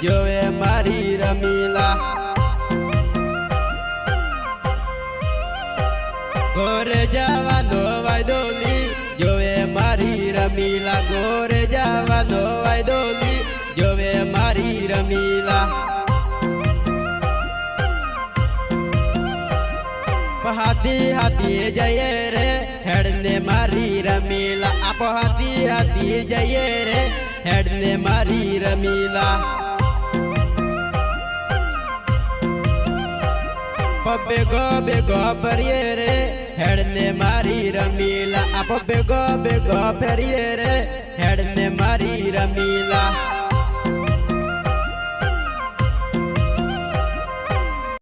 જોવે મારી રમીલા ગોરે જવાનો વાયદો લી જોવે મારી રમીલા ગોરે જવાનો વાયદો લી જોવે મારી રમીલા હાથી હાથી જઈએ રે હેડને મારી રમીલા આપ હાથી હાથી જઈએ રે હેડને મારી રમીલા બેગો બેગો ફરીએ રે હેડને મારી રમીલા આપ બેગો બેગો ફરીએ રે હેડને મારી રમીલા